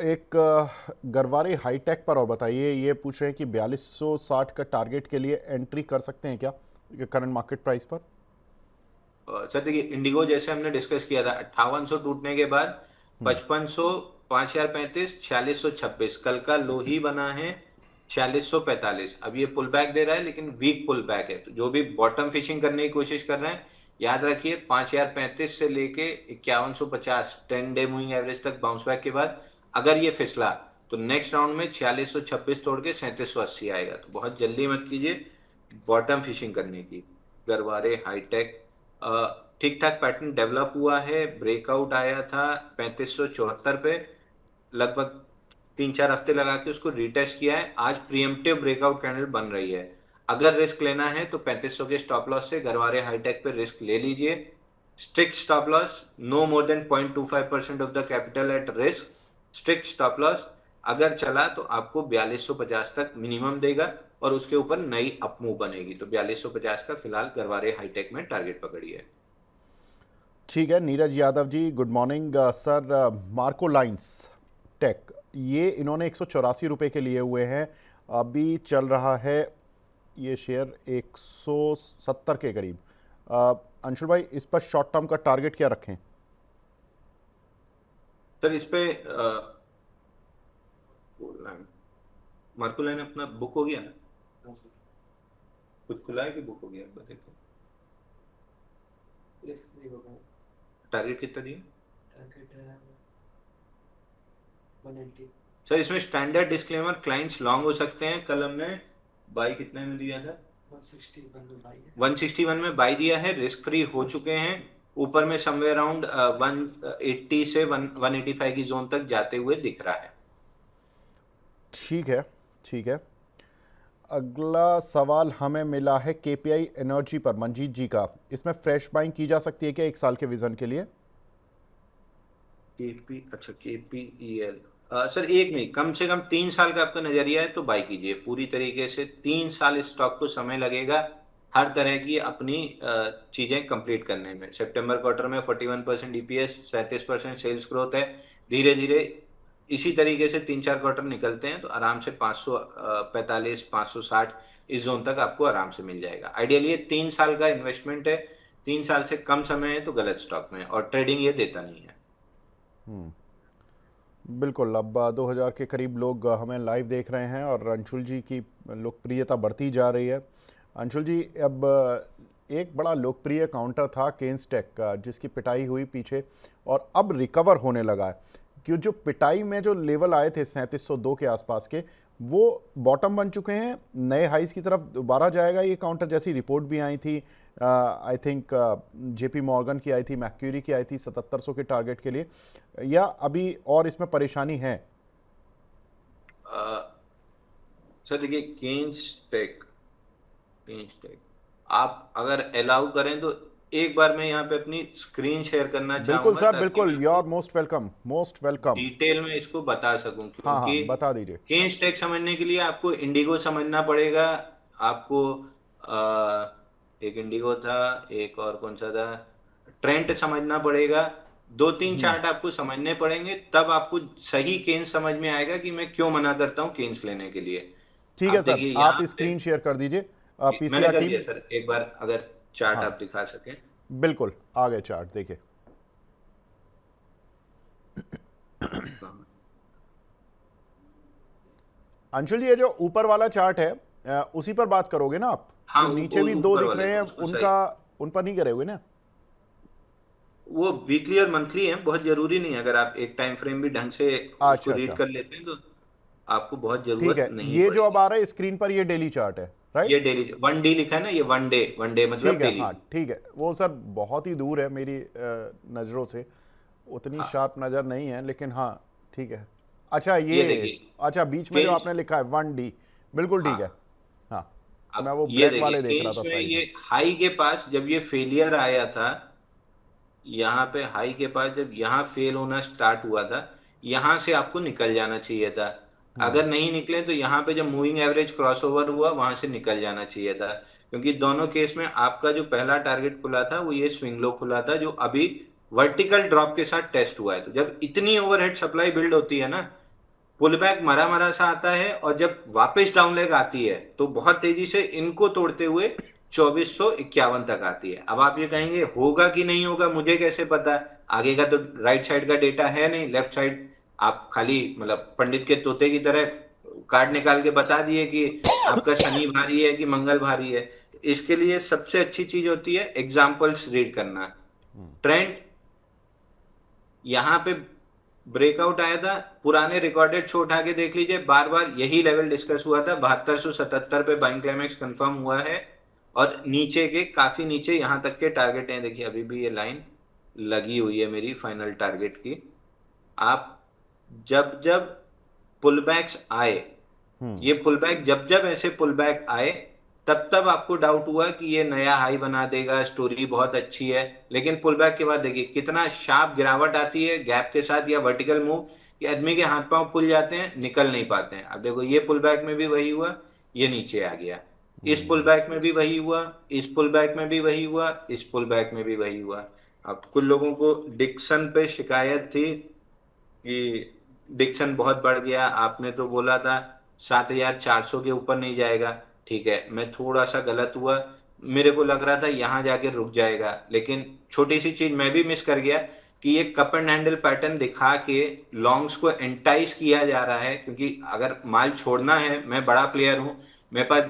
एक गरवारे हाईटेक पर और बताइए, ये पूछ रहे हैं कि 4260 का टारगेट के लिए एंट्री कर सकते हैं क्या करंट मार्केट प्राइस पर? सर देखिए, इंडिगो जैसे हमने डिस्कस किया था 5800 टूटने के बाद 5500, 5035, 4626 कल का लो ही बना है। 4645 अब ये पुल बैक दे रहा है, लेकिन वीक पुल बैक है, तो जो भी बॉटम फिशिंग करने की कोशिश कर रहे हैं, याद रखिए 5035 से लेके 5150 10 डे मूविंग एवरेज तक बाउंस बैक के बाद अगर ये फिसला तो नेक्स्ट राउंड में 4626 तोड़ के 3780 आएगा। तो बहुत जल्दी मत कीजिए बॉटम फिशिंग करने की। गरवारे हाईटेक ठीक ठाक पैटर्न डेवलप हुआ है, ब्रेकआउट आया था 3574 पे, लगभग 3-4 हफ्ते लगा के उसको रीटेस्ट किया है। आज प्रीएम्प्टिव ब्रेकआउट कैंडल बन रही है। अगर रिस्क लेना है तो 3500 के स्टॉप लॉस से गरवारे हाईटेक पे रिस्क ले लीजिए। Strict stop loss, no more than 0.25% of the capital at risk. Strict stop loss, अगर चला तो आपको 4250 तक मिनिमम देगा और उसके ऊपर नई अपमूव बनेगी। तो 4250 का फिलहाल गरवारे हाईटेक में टारगेट पकड़िए। ठीक है, Neeraj Yadav ji, good morning sir. Marco lines take, ये इन्होंने 184 रुपये के लिए हुए हैं, अभी चल रहा है ये शेयर 170 के करीब। अंशुल भाई, इस पर शॉर्ट टर्म का टारगेट क्या रखें? सर इस पे मार्को लाइन अपना बुक हो गया ना? कुछ खुला है कि बुक हो गया, एक बार देखो। टारगेट कितना दिया? सर इसमें स्टैंडर्ड डिस्क्लेमर, क्लाइंट्स लॉन्ग हो सकते हैं। कल हमने बाई कितने में दिया था? 161 में बाई दिया है, रिस्क फ्री हो चुके हैं। ऊपर में समवेयर अराउंड 180 से 185 की जोन तक जाते हुए दिख रहा है। ठीक है, ठीक है। अगला सवाल हमें मिला है केपीआई एनर्जी पर, मंजीत जी का। इसमें फ्रेश बाइंग की जा सकती है क्या 1 साल के विजन के लिए? केपी, अच्छा केपीईएल। सर एक नहीं, कम से कम 3 साल का आपका नजरिया है तो बाई कीजिए पूरी तरीके से। 3 साल इस स्टॉक को समय लगेगा हर तरह की अपनी चीजें कंप्लीट करने में। सितंबर क्वार्टर में 41% ईपीएस, 37% सेल्स ग्रोथ है। धीरे धीरे इसी तरीके से 3-4 क्वार्टर निकलते हैं तो आराम से 545, 560 इस जोन तक आपको आराम से मिल जाएगा। आइडियली ये 3 साल का इन्वेस्टमेंट है। 3 साल से कम समय है तो गलत स्टॉक में, और ट्रेडिंग ये देता नहीं है। बिल्कुल। अब 2000 के करीब लोग हमें लाइव देख रहे हैं और अंशुल जी की लोकप्रियता बढ़ती जा रही है। अंशुल जी, अब एक बड़ा लोकप्रिय काउंटर था केन्स टेक का, जिसकी पिटाई हुई पीछे और अब रिकवर होने लगा है। कि जो पिटाई में जो लेवल आए थे 3702 के आसपास के, वो बॉटम बन चुके हैं, नए हाइस की तरफ दोबारा जाएगा ये काउंटर? जैसी रिपोर्ट भी आई थी, आई थिंक जेपी मॉर्गन की आई थी, मैक्यूरी की आई थी 7700 के टारगेट के लिए, या अभी और इसमें परेशानी है? अ, सर देखिए, केन्स टेक आप अगर अलाउ करें तो एक बार मैं यहाँ पे अपनी स्क्रीन शेयर करना बिल्कुल चाहूंगा सर, ताकि मैं बिल्कुल, यू आपको are most welcome, most welcome. Detail में इसको बता सकूं। हाँ हाँ, क्योंकि बता दीजिए। केन्स टेक समझने के लिए आपको इंडिगो समझना पड़ेगा। आपको एक इंडिगो था, एक और कौन सा था, ट्रेंट समझना पड़ेगा। 2-3 चार्ट आपको समझने पड़ेंगे, तब आपको सही केन्स समझ में आएगा कि मैं क्यों मना करता हूँ केन्स लेने के लिए। ठीक है आप सर, देखिए आप यहाँ पे, स्क्रीन शेयर कर दीजिए। मैंने पीसीआर कर टीम। दिया सर, एक बार अगर चार्ट हाँ, आप दिखा सकें। बिल्कुल, आ गए चार्ट, देखिए। अंशुल जी, ये जो ऊपर वाला चार्ट है, उसी पर बात करोगे ना आप? हाँ, जो नीचे भी दो ऊपर दिख वाले रहे पर हैं, उसको सही। उनका, उन पर नहीं करे हुए ना? वो वीकली और मंथली है, बहुत जरूरी नहीं है। अगर आप एक टाइम फ्रेम भी ढंग से उसको अच्छा रीड अच्छा, कर लेते हैं तो आपको बहुत ठीक जरूरत है। नहीं ये जो अब पड़ेगी। आ रहा है स्क्रीन पर, ये डेली चार्ट है, ये राइट? डेली 1 डे लिखा है ना, ये 1 डे, 1 डे मतलब ठीक है, डेली। हाँ ठीक है। वो सर बहुत ही दूर है मेरी नज़रों से, उतनी हाँ, शार्प नज़र नहीं है, लेकिन हाँ ठीक है। अच्छा ये, ये देखिए अच्छा बीच में जो केन्स, आपने लिखा है 1D, बिल्कुल ठीक है। हाँ, हाँ, मैं अब वो ये ब्लैक देखिए वाले देख रहा केन्स था में साइड ये में। हाई के पास जब ये फेलियर आया था, यहाँ पे हाई के पास जब यहाँ फेल होना स्टार्ट हुआ था, यहाँ से आपको निकल जाना चाहिए था। अगर नहीं निकले तो यहाँ पे जब मूविंग एवरेज क्रॉसओवर हुआ वहां से निकल जाना चाहिए था। क्योंकि दोनों केस में आपका जो पहला टारगेट खुला था वो ये स्विंग लो खुला था, जो अभी वर्टिकल ड्रॉप के साथ टेस्ट हुआ है। तो जब इतनी ओवरहेड सप्लाई बिल्ड होती है ना, पुल बैक मरा मरा सा आता है, और जब वापस डाउन लेग आती है तो बहुत तेजी से इनको तोड़ते हुए 2451 तक आती है। अब आप ये कहेंगे होगा कि नहीं होगा, मुझे कैसे पता, आगे का तो राइट साइड का डेटा है नहीं, लेफ्ट साइड आप खाली मतलब पंडित के तोते की तरह कार्ड निकाल के बता दिए कि आपका शनि भारी है कि मंगल भारी है। इसके लिए सबसे अच्छी चीज होती है एग्जाम्पल्स रीड करना। ट्रेंड यहाँ पे ब्रेकआउट आया था, पुराने रिकॉर्डेड शो उठा के देख लीजिए, बार बार यही लेवल डिस्कस हुआ था, 7277 पे बाइंग क्लाइमेक्स कंफर्म हुआ है, और नीचे के काफी नीचे यहाँ तक के टारगेट हैं। देखिए अभी भी ये लाइन लगी हुई है मेरी फाइनल टारगेट की। आप जब जब पुल बैक्स आए, ये पुल बैक जब जब ऐसे पुल बैक आए, तब तब आपको डाउट हुआ कि ये नया हाई बना देगा, स्टोरी बहुत अच्छी है, लेकिन पुल बैक के बाद देखिए कितना शार्प गिरावट आती है गैप के साथ या वर्टिकल मूव, कि आदमी के हाथ पांव फूल जाते हैं, निकल नहीं पाते हैं। अब देखो ये पुल बैक में भी वही हुआ, ये नीचे आ गया, इस पुल बैक में भी वही हुआ, इस पुल बैक में भी वही हुआ, इस पुल बैक में भी वही हुआ। अब कुछ लोगों को डिक्सन पे शिकायत थी कि डिक्सन बहुत बढ़ गया, आपने तो बोला था 7400 के ऊपर नहीं जाएगा। ठीक है, मैं थोड़ा सा गलत हुआ, मेरे को लग रहा था यहां जाके रुक जाएगा, लेकिन छोटी सी चीज मैं भी मिस कर गया कि ये कप एंड हैंडल पैटर्न दिखा के लॉन्ग्स को एंटाइज किया जा रहा है, क्योंकि अगर माल छोड़ना है, मैं बड़ा प्लेयर हूं, मेरे पास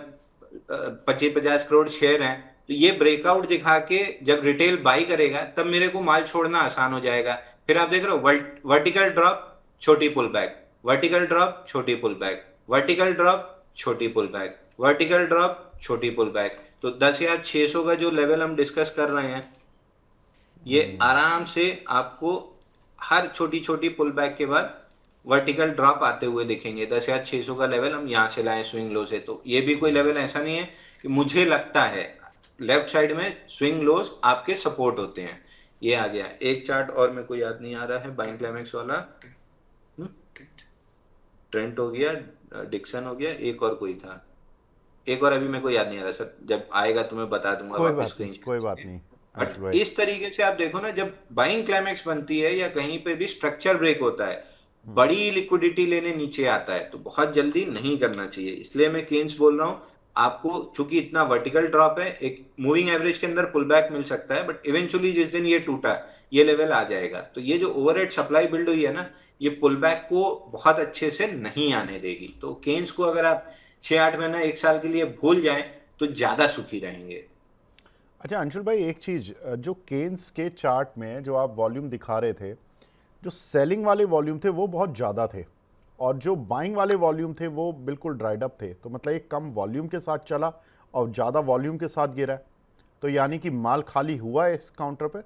25-50 करोड़ शेयर हैं, तो ये ब्रेकआउट दिखा के जब रिटेल बाई करेगा तब मेरे को माल छोड़ना आसान हो जाएगा। फिर आप देख रहे हो वर्टिकल ड्रॉप छोटी पुल बैक, वर्टिकल ड्रॉप छोटी पुल बैक, वर्टिकल ड्रॉप छोटी पुल बैक, वर्टिकल ड्रॉप छोटी पुल बैक। तो 10,600 का जो लेवल हम डिस्कस कर रहे हैं, ये आराम से आपको हर छोटी छोटी पुल बैक के बाद वर्टिकल ड्रॉप आते हुए दिखेंगे। 10,600 का लेवल हम यहां से लाए स्विंग लो से, तो ये भी कोई लेवल ऐसा नहीं है कि मुझे लगता है लेफ्ट साइड में स्विंग लोस आपके सपोर्ट होते हैं। ये आ गया एक चार्ट, और मेरे को याद नहीं आ रहा है, बाइंग क्लाइमेक्स वाला, ट्रेंट हो गया, डिक्सन हो गया, एक और कोई था, एक और अभी मेरे को याद नहीं आ रहा सर, जब आएगा तो मैं बता दूंगा कोई वापस बात नहीं, कोई स्क्रीन। बात नहीं अंशुल बट भाई। इस तरीके से आप देखो ना, जब बाइंग क्लाइमेक्स बनती है या कहीं पे भी स्ट्रक्चर ब्रेक होता है, बड़ी लिक्विडिटी लेने नीचे आता है, तो बहुत जल्दी नहीं करना चाहिए। इसलिए मैं केन्स बोल रहा हूं आपको, चूंकि इतना वर्टिकल ड्रॉप है, एक मूविंग एवरेज के अंदर पुल बैक मिल सकता है, बट इवेंचुअली जिस दिन ये टूटा, ये लेवल आ जाएगा, तो ये जो ओवरहेड सप्लाई बिल्ड हुई है ना, ये पुल बैक को बहुत अच्छे से नहीं आने देगी। तो केन्स को अगर आप 6-8 महीना 1 साल के लिए भूल जाएं तो ज्यादा सुखी रहेंगे। अच्छा अंशुल भाई, एक चीज़ जो केन्स के चार्ट में जो आप वॉल्यूम दिखा रहे थे, जो सेलिंग वाले वॉल्यूम थे वो बहुत ज़्यादा थे, और जो बाइंग वाले वॉल्यूम थे वो बिल्कुल ड्राइड अप थे। तो मतलब एक कम वॉल्यूम के साथ चला और ज़्यादा वॉल्यूम के साथ गिरा है, तो यानी कि माल खाली हुआ है इस काउंटर पे।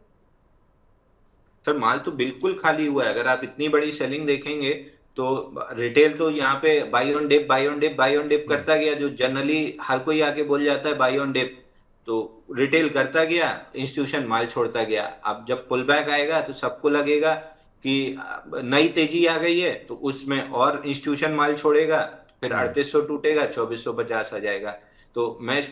सर माल तो बिल्कुल खाली हुआ है, अगर आप इतनी बड़ी सेलिंग देखेंगे तो रिटेल तो यहाँ पे buy on dip buy on dip buy on dip करता गया, जो जनरली हर कोई आके बोल जाता है बाई ऑन डिप, तो रिटेल करता गया, इंस्टीट्यूशन माल छोड़ता गया। अब जब पुल बैक आएगा तो सबको लगेगा कि नई तेजी आ गई है, तो उसमें और इंस्टीट्यूशन माल छोड़ेगा, फिर 3800 टूटेगा, 2450 आ जाएगा। तो मैं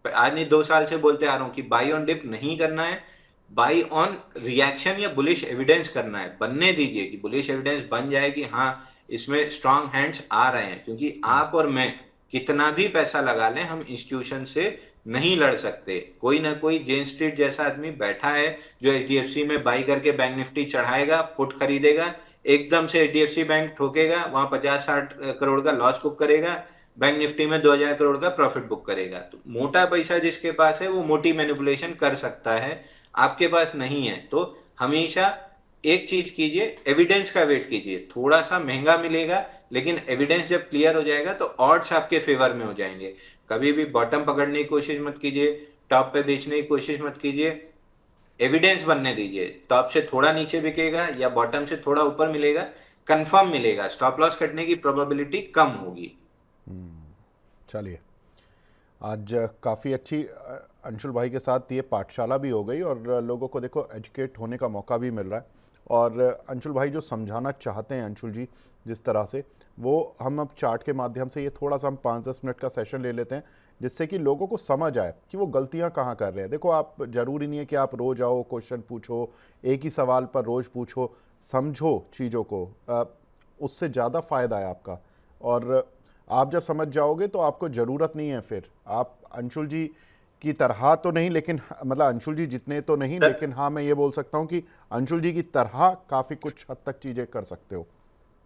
आज नहीं 2 साल से बोलते आ रहा हूँ कि बाई ऑन डिप नहीं करना है, बाई ऑन रिएक्शन या बुलिश एविडेंस करना है। बनने दीजिए कि बुलिश एविडेंस बन जाए कि हाँ इसमें स्ट्रांग हैंड्स आ रहे हैं, क्योंकि आप और मैं कितना भी पैसा लगा लें, हम इंस्टीट्यूशन से नहीं लड़ सकते। कोई ना कोई जेन स्ट्रीट जैसा आदमी बैठा है जो एचडीएफसी में बाई करके बैंक निफ्टी चढ़ाएगा, पुट खरीदेगा, एकदम से एचडीएफसी बैंक ठोकेगा, वहां 50-60 करोड़ का लॉस बुक करेगा, बैंक निफ्टी में 2000 करोड़ का प्रॉफिट बुक करेगा। तो मोटा पैसा जिसके पास है वो मोटी मैनिपुलेशन कर सकता है, आपके पास नहीं है। तो हमेशा एक चीज कीजिए, एविडेंस का वेट कीजिए, थोड़ा सा महंगा मिलेगा, लेकिन एविडेंस जब क्लियर हो जाएगा तो ऑड्स आपके फेवर में हो जाएंगे। कभी भी बॉटम पकड़ने की कोशिश मत कीजिए, टॉप पे बेचने की कोशिश मत कीजिए, एविडेंस बनने दीजिए। टॉप से थोड़ा नीचे बिकेगा या बॉटम से थोड़ा ऊपर मिलेगा, कंफर्म मिलेगा, स्टॉप लॉस कटने की प्रोबेबिलिटी कम होगी। चलिए, आज काफ़ी अच्छी अंशुल भाई के साथ ये पाठशाला भी हो गई, और लोगों को देखो एजुकेट होने का मौका भी मिल रहा है। और अंशुल भाई जो समझाना चाहते हैं, अंशुल जी जिस तरह से, वो हम अब चार्ट के माध्यम से ये थोड़ा सा हम 5-10 मिनट का सेशन ले लेते हैं, जिससे कि लोगों को समझ आए कि वो गलतियां कहाँ कर रहे हैं। देखो, आप ज़रूरी नहीं है कि आप रोज़ आओ, क्वेश्चन पूछो, एक ही सवाल पर रोज़ पूछो, समझो चीज़ों को। उससे ज़्यादा फ़ायदा है आपका। और आप जब समझ जाओगे तो आपको ज़रूरत नहीं है फिर आप अंशुल जी की तरह तो नहीं, लेकिन मतलब अंशुल जी जितने तो नहीं, सर लेकिन हाँ मैं ये बोल सकता हूँ कि अंशुल जी की तरह काफ़ी कुछ हद तक चीज़ें कर सकते हो।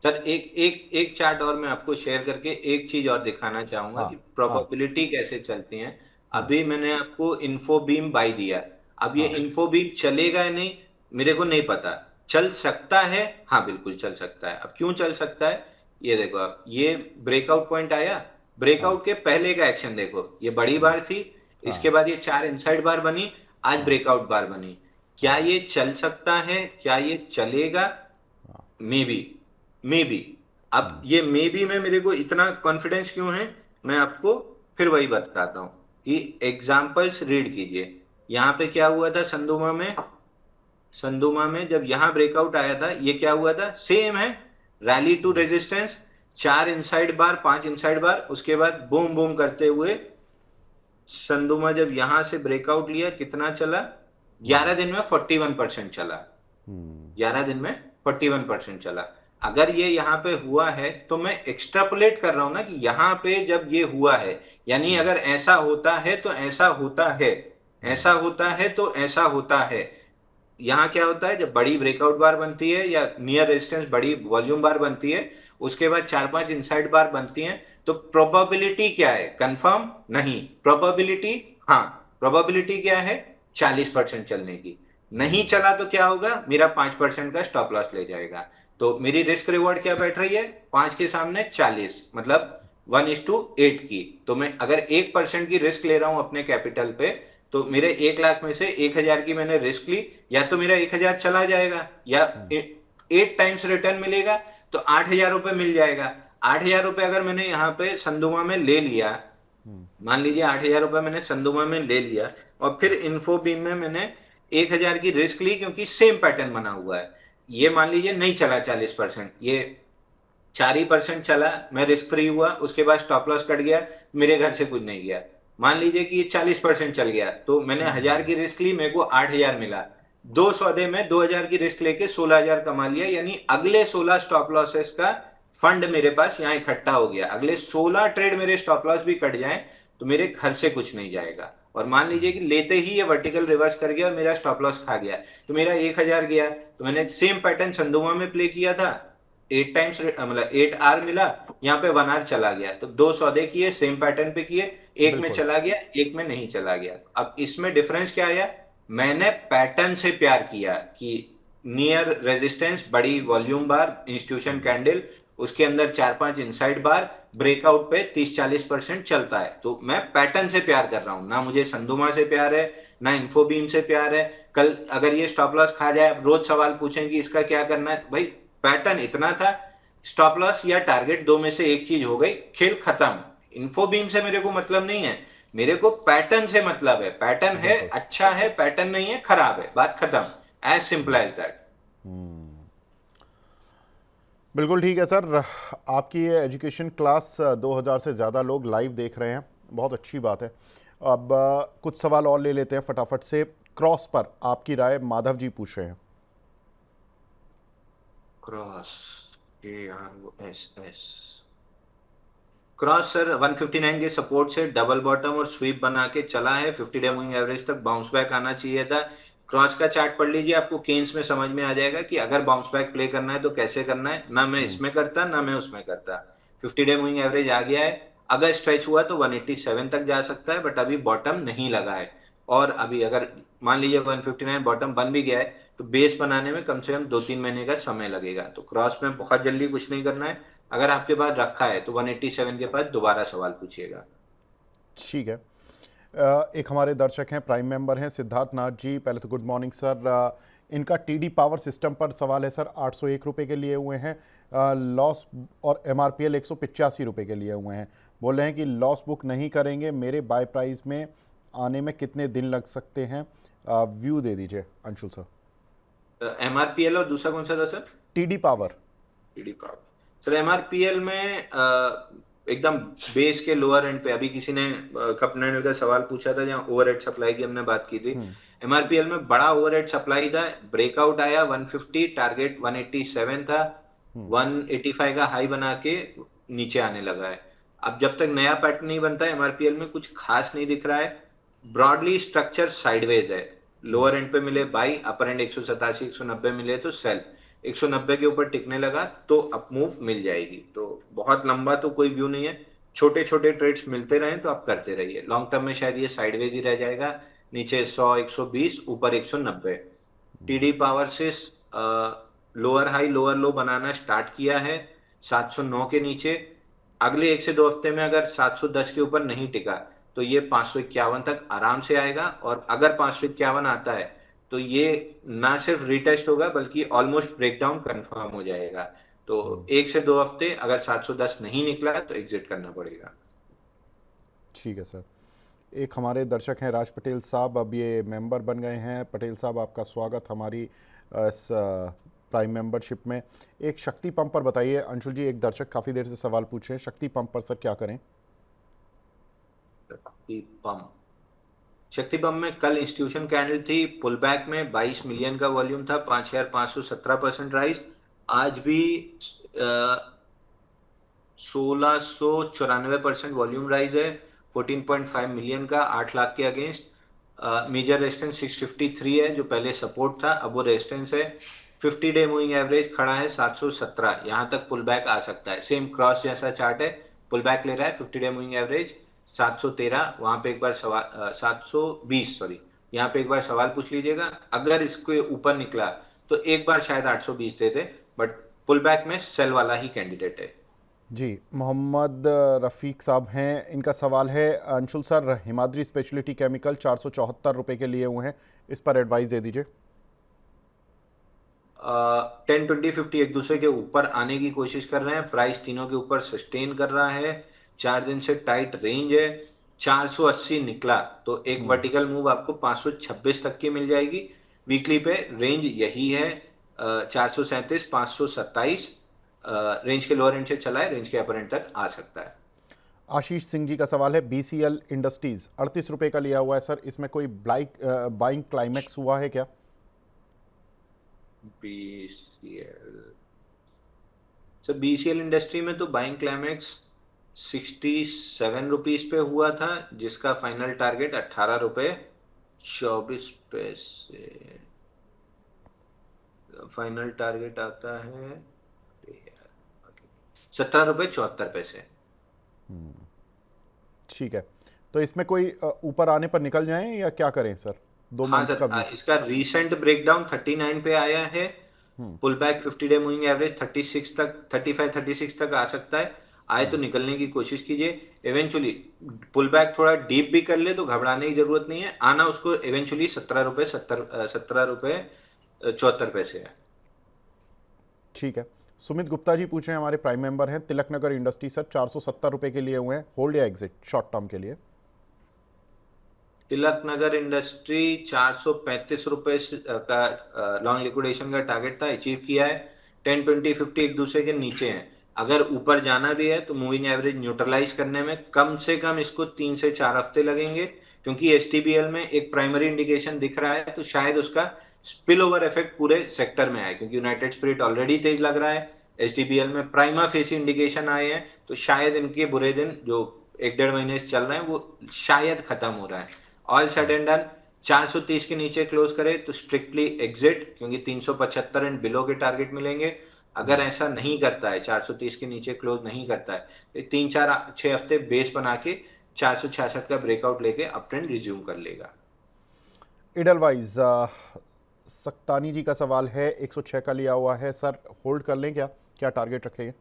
सर एक एक एक चार्ट और मैं आपको शेयर करके एक चीज और दिखाना चाहूंगा हाँ। कि हाँ। प्रोबेबिलिटी कैसे चलती है। अभी मैंने आपको इन्फोबीम बाय दिया। अब ये हाँ। इन्फोबीम चलेगा या नहीं, मेरे को नहीं पता। चल सकता है, हाँ बिल्कुल चल सकता है। अब क्यों चल सकता है, ये देखो आप, ये ब्रेकआउट पॉइंट आया, हाँ। ब्रेकआउट के पहले का एक्शन देखो, ये बड़ी बार थी, इसके हाँ। बाद ये 4 इनसाइड बार बनी, आज हाँ। ब्रेकआउट बार बनी। क्या हाँ। ये चल सकता है, क्या ये चलेगा? May be, may be. अब ये मे बी में मेरे को इतना कॉन्फिडेंस क्यों है, मैं आपको फिर वही बताता हूं कि एग्जाम्पल्स रीड कीजिए। यहां पे क्या हुआ था संदुमा में, संदुमा में जब यहां ब्रेकआउट आया था, ये क्या हुआ था, सेम है, rally to resistance, 4 inside bar, 5 inside bar, उसके बाद बूम बूम करते हुए संदुमा जब यहां से ब्रेकआउट लिया, कितना चला, 11 दिन में 41% चला। 11 दिन में 41% चला। अगर ये यहाँ पे हुआ है तो मैं एक्सट्रापोलेट कर रहा हूं ना कि यहाँ पे जब ये हुआ है, यानी अगर ऐसा होता है तो ऐसा होता है, ऐसा होता है तो ऐसा होता है। यहाँ क्या होता है, जब बड़ी ब्रेकआउट बार बनती है या नियर रेजिस्टेंस बड़ी वॉल्यूम बार बनती है, उसके बाद 4-5 इनसाइड बार बनती हैं, तो प्रोबेबिलिटी क्या है, कंफर्म नहीं, प्रोबेबिलिटी, हाँ, प्रोबेबिलिटी क्या है, 40% चलने की। नहीं चला तो क्या होगा, मेरा 5% का स्टॉप लॉस ले जाएगा। तो मेरी रिस्क रिवॉर्ड क्या बैठ रही है, 5 के सामने 40, मतलब 1:8 की। तो मैं अगर 1% की रिस्क ले रहा हूं अपने कैपिटल पे, तो मेरे 1 लाख में से 1,000 की मैंने रिस्क ली, या तो मेरा 1,000 चला जाएगा, या 8 टाइम्स रिटर्न मिलेगा, तो 8,000 रुपये मिल जाएगा। 8,000 रुपये अगर मैंने यहाँ पे संदुमा में ले लिया, मान लीजिए 8,000 रुपये मैंने संदुमा में ले लिया, और फिर इन्फोबीम में मैंने 1,000 की रिस्क ली, क्योंकि सेम पैटर्न बना हुआ है। ये मान लीजिए नहीं चला 40%, ये 4% चला, मैं रिस्क फ्री हुआ, उसके बाद स्टॉप लॉस कट गया, मेरे घर से कुछ नहीं गया। मान लीजिए कि ये 40% चल गया, तो मैंने 1,000 की रिस्क ली, मेरे को 8,000 मिला। 2 सौदे में 2,000 की रिस्क लेके 16,000 कमा लिया, यानी अगले 16 स्टॉप लॉसेस का फंड मेरे पास यहाँ इकट्ठा हो गया। अगले 16 ट्रेड मेरे स्टॉप लॉस भी कट जाए तो मेरे घर से कुछ नहीं जाएगा। और मान लीजिए कि लेते ही ये वर्टिकल रिवर्स कर गया और मेरा स्टॉप लॉस खा गया, तो मेरा 1,000 गया। तो मैंने सेम पैटर्न संदुमा में प्ले किया था, 8 टाइम्स, मतलब 8 आर मिला, यहाँ पे 1 आर चला गया, तो 2 सौदे किए, सेम पैटर्न पे किए, एक में बिल्कुल। चला गया, एक में नहीं चला गया। अब इसमें डिफरेंस क्या आया, मैंने पैटर्न से प्यार किया कि नियर रेजिस्टेंस बड़ी वॉल्यूम बार, इंस्टीट्यूशन कैंडल, उसके अंदर 4-5 इनसाइड बार, ब्रेकआउट पे 30-40% चलता है, तो मैं पैटर्न से प्यार कर रहा हूं ना, मुझे संदुमा से प्यार है ना इन्फोबीम से प्यार है। कल अगर ये स्टॉप लॉस खा जाए, अब रोज सवाल पूछेंगे इसका क्या करना है, भाई पैटर्न इतना था, स्टॉप लॉस या टारगेट दो में से एक चीज हो गई, खेल खत्म। इन्फोबीम से मेरे को मतलब नहीं है, मेरे को पैटर्न से मतलब है। पैटर्न है, बिल्कुल। अच्छा है, पैटर्न नहीं है, खराब है, बात खत्म। As simple as that. बिल्कुल ठीक है सर। आपकी ये एजुकेशन क्लास 2000 से ज़्यादा लोग लाइव देख रहे हैं, बहुत अच्छी बात है। अब कुछ सवाल और ले लेते हैं फटाफट से। क्रॉस पर आपकी राय माधव जी पूछ रहे हैं। क्रॉस, KROSS, क्रॉस सर 159 के सपोर्ट से डबल बॉटम और स्वीप बना के चला है, 50 डे मूविंग एवरेज तक बाउंस बैक आना चाहिए था। क्रॉस का चार्ट पढ़ लीजिए, आपको केन्स में समझ में आ जाएगा कि अगर बाउंस बैक प्ले करना है तो कैसे करना है। ना मैं इसमें करता, ना मैं उसमें करता। 50 डे मूविंग एवरेज आ गया है, अगर स्ट्रेच हुआ तो 187 तक जा सकता है, बट अभी बॉटम नहीं लगा है। और अभी अगर मान लीजिए 159 बॉटम बन भी गया है, तो बेस बनाने में कम से कम 2-3 महीने का समय लगेगा। तो क्रॉस में बहुत जल्दी कुछ नहीं करना है। अगर आपके पास रखा है तो 187 के पास दोबारा सवाल पूछिएगा। ठीक है। एक हमारे दर्शक हैं, प्राइम मेंबर हैं, सिद्धार्थ नाथ जी। पहले तो गुड मॉर्निंग सर। इनका टीडी पावर सिस्टम पर सवाल है सर। 801 रुपये के लिए हुए हैं लॉस, और MRPL 185 रुपये के लिए हुए हैं। बोल रहे हैं कि लॉस बुक नहीं करेंगे, मेरे बाय प्राइस में आने में कितने दिन लग सकते हैं? व्यू दे दीजिए अंशुल सर। MRPL और दूसरा कौन सा था sir? TD power. TD power. Sir MRPL में एकदम बेस के लोअर एंड पे, अभी किसी ने कपनल का सवाल पूछा था जहाँ ओवरहेड सप्लाई की हमने बात की थी। MRPL में बड़ा ओवरहेड सप्लाई था, ब्रेकआउट आया 150, टारगेट 187 था, 185 का हाई बना के नीचे आने लगा है। अब जब तक नया पैटर्न नहीं बनता है, एमआरपीएल में कुछ खास नहीं दिख रहा है। ब्रॉडली स्ट्रक्चर साइडवेज है। लोअर एंड पे मिले बाई, अपर एंड 187 190 मिले तो सेल। 190 के ऊपर टिकने लगा तो अप मूव मिल जाएगी। तो बहुत लंबा तो कोई व्यू नहीं है, छोटे छोटे ट्रेड्स मिलते रहें तो आप करते रहिए। लॉन्ग टर्म में शायद ये साइडवेज ही रह जाएगा, नीचे 100 120 ऊपर 190। टीडी पावर से लोअर हाई लोअर लो बनाना स्टार्ट किया है 709 के नीचे। अगले 1 से 2 हफ्ते में अगर 710 के ऊपर नहीं टिका तो ये 551 तक आराम से आएगा। और अगर 551 आता है तो ये ना सिर्फ रिटेस्ट होगा बल्कि ऑलमोस्ट ब्रेकडाउन कंफर्म हो जाएगा। तो 1 से 2 हफ्ते अगर 710 नहीं निकला तो एग्जिट करना पड़ेगा। ठीक है सर। एक हमारे दर्शक हैं राज पटेल साहब, अब ये मेंबर बन गए हैं। पटेल साहब, आपका स्वागत हमारी इस प्राइम मेंबरशिप में। एक शक्ति पंप पर बताइए अंशुल जी, एक दर्शक काफ़ी देर से सवाल पूछ रहे हैं, शक्ति पंप पर सर क्या करें? शक्ति पंप में कल इंस्टीट्यूशन कैंडल थी, पुल बैक में 22 मिलियन का वॉल्यूम था, 5,517% राइज। आज भी 1694% वॉल्यूम राइज है, 14.5 मिलियन का, 8 लाख के अगेंस्ट। मेजर रेजिस्टेंस 653 है जो पहले सपोर्ट था, अब वो रेजिस्टेंस है। 50 डे मूविंग एवरेज खड़ा है 717, यहाँ तक पुल बैक आ सकता है। सेम क्रॉस जैसा चार्ट है, पुल बैक ले रहा है। 50 डे मूविंग एवरेज 713, वहां पे एक बार सवाल 720 सॉरी, यहाँ पे एक बार सवाल पूछ लीजिएगा। अगर इसके ऊपर निकला तो एक बार शायद 820 दे दे, बट पुल बैक में सेल वाला ही कैंडिडेट है। जी, मोहम्मद रफ़ीक साहब हैं, इनका सवाल है Anshul sir, Himadri speciality chemical 474 रुपये के लिए हुए हैं, इस पर एडवाइस दे दीजिए। 10 20 50 एक दूसरे के ऊपर आने की कोशिश कर रहे हैं, प्राइस तीनों के ऊपर सस्टेन कर रहा है। 4 दिन से टाइट रेंज है, 480 निकला तो एक वर्टिकल मूव आपको 526 तक की मिल जाएगी। वीकली पे रेंज यही है, 437 527। रेंज के लोअर एंड से चला है, रेंज के अपर एंड तक आ सकता है। आशीष सिंह जी का सवाल है BCL इंडस्ट्रीज़ 38 रुपये का लिया हुआ है सर, इसमें कोई बाइंग क्लाइमैक्स हुआ है क्या? बीसीएल सर, बीसीएल इंडस्ट्री में तो बाइंग क्लाइमैक्स 67 रुपीज पे हुआ था, जिसका फाइनल टारगेट 18 रुपये 24 पैसे। फाइनल टारगेट आता है 17 रुपये 74 पैसे। ठीक है, तो इसमें कोई ऊपर आने पर निकल जाएं या क्या करें सर? 2 मंथ सर, का व्यू। इसका रीसेंट ब्रेकडाउन 39 पे आया है। Pull back 50 day moving average 36 तक, 35 36 तक आ सकता है। आए तो निकलने की कोशिश कीजिए। इवेंचुअली पुल बैक थोड़ा डीप भी कर ले तो घबराने की जरूरत नहीं है, आना उसको इवेंचुअली 17 रुपये 74 पैसे है। ठीक है, सुमित गुप्ता जी पूछ रहे हैं, हमारे प्राइम मेंबर हैं, तिलक नगर इंडस्ट्री सर 470 रुपये के लिए हुए हैं, होल्ड या एग्जिट शॉर्ट टर्म के लिए? तिलक नगर इंडस्ट्री 435 रुपए का लॉन्ग लिक्विडेशन का टारगेट था, अचीव किया है। 10 20 50 एक दूसरे के नीचे हैं। अगर ऊपर जाना भी है तो मूविंग एवरेज न्यूट्रलाइज करने में कम से कम इसको 3 से 4 हफ्ते लगेंगे, क्योंकि एसटीबीएल में एक प्राइमरी इंडिकेशन दिख रहा है, तो शायद उसका स्पिल ओवर इफेक्ट पूरे सेक्टर में आए, क्योंकि यूनाइटेड स्पिरिट ऑलरेडी तेज लग रहा है। एसटीबीएल में प्राइमा फेसी इंडिकेशन आए हैं, तो शायद इनके बुरे दिन जो 1 1.5 महीने से चल रहे हैं वो शायद खत्म हो रहा है। ऑल सेड एंड डन, 430 के नीचे क्लोज करे तो स्ट्रिक्टली एग्जिट, क्योंकि 375 एंड बिलो के टारगेट मिलेंगे। अगर ऐसा नहीं करता है, 430 के नीचे क्लोज नहीं करता है, तो 3 4 6 हफ्ते बेस बना के 466 का ब्रेकआउट लेके अप ट्रेंड रिज्यूम कर लेगा। इडलवाइज सक्तानी जी का सवाल है, 106 का लिया हुआ है सर, होल्ड कर लें क्या, क्या टारगेट रखेंगे?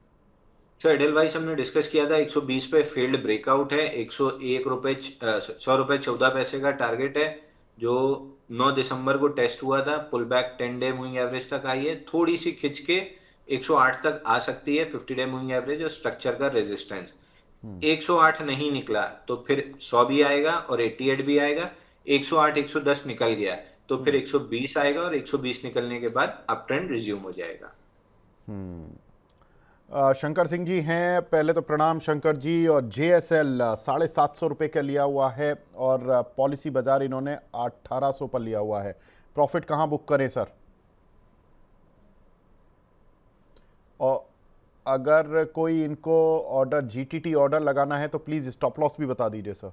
सर, एडलवाइस हमने डिस्कस किया था, 120 पे फील्ड ब्रेकआउट है, 101 रुपये 100 रुपये 14 पैसे का टारगेट है, जो 9 दिसंबर को टेस्ट हुआ था। Pull back 10 day moving average तक आई है, थोड़ी सी खिंच के 108 तक आ सकती है 50 डे मूविंग एवरेज और स्ट्रक्चर का रेजिस्टेंस। 108 नहीं निकला तो फिर 100 भी आएगा और 88 भी आएगा। 108 110 निकल गया तो फिर 120 आएगा और 120 निकलने के बाद अप ट्रेंड रिज्यूम हो जाएगा। शंकर सिंह जी हैं, पहले तो प्रणाम शंकर जी। और JSL 750 रुपये का लिया हुआ है और पॉलिसी बाजार इन्होंने 1800 पर लिया हुआ है, प्रॉफिट कहाँ बुक करें सर? और अगर कोई इनको ऑर्डर जीटीटी ऑर्डर लगाना है तो प्लीज़ स्टॉप लॉस भी बता दीजिए सर।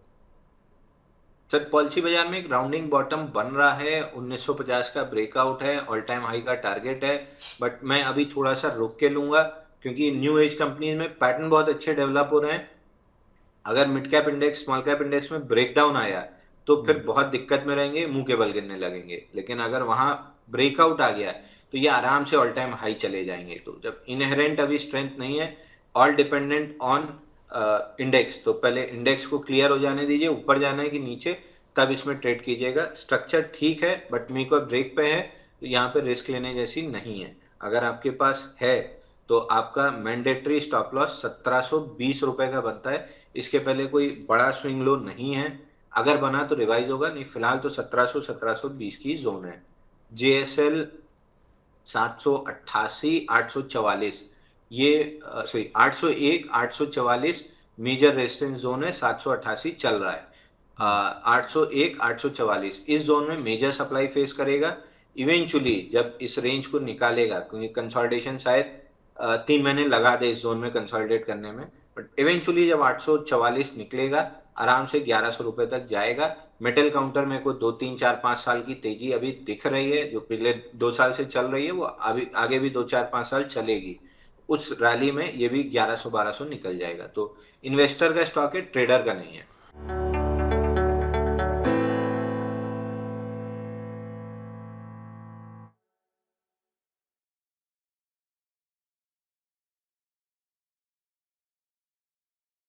सर पॉलिसी बाजार में एक राउंडिंग बॉटम बन रहा है, 1950 का ब्रेकआउट है, ऑल टाइम हाई का टारगेट है। बट मैं अभी थोड़ा सा रुक के लूंगा, क्योंकि न्यू एज कंपनीज में पैटर्न बहुत अच्छे डेवलप हो रहे हैं। अगर mid cap index small cap index में ब्रेकडाउन आया तो फिर बहुत दिक्कत में रहेंगे, मुंह के बल गिरने लगेंगे। लेकिन अगर वहां ब्रेकआउट आ गया तो ये आराम से ऑल टाइम हाई चले जाएंगे। तो जब इनहेरेंट अभी स्ट्रेंथ नहीं है, ऑल डिपेंडेंट ऑन इंडेक्स, तो पहले इंडेक्स को क्लियर हो जाने दीजिए, ऊपर जाना है कि नीचे, तब इसमें ट्रेड कीजिएगा। स्ट्रक्चर ठीक है बट मेरे को ब्रेक पे है, तो यहाँ पे रिस्क लेने जैसी नहीं है। अगर आपके पास है तो आपका मैंडेटरी स्टॉप लॉस 1720 रुपए का बनता है। इसके पहले कोई बड़ा स्विंग लो नहीं है, अगर बना तो रिवाइज होगा, नहीं फिलहाल तो 1700 1720 की जोन है। जेएसएल 788 844, ये सॉरी 801 844 मेजर रेजिस्टेंस जोन है, 788 चल रहा है। 801 844 इस जोन में मेजर सप्लाई फेस करेगा। इवेंचुअली जब इस रेंज को निकालेगा, क्योंकि कंसोलिडेशन शायद 3 महीने लगा दे इस जोन में कंसोलिडेट करने में, बट इवेंचुअली जब 844 निकलेगा आराम से 1100 रुपए तक जाएगा। मेटल काउंटर में को 2 3 4 5 साल की तेजी अभी दिख रही है, जो पिछले 2 साल से चल रही है, वो अभी आगे भी 2 4 5 साल चलेगी। उस रैली में ये भी 1100 1200 निकल जाएगा। तो इन्वेस्टर का स्टॉक है, ट्रेडर का नहीं है।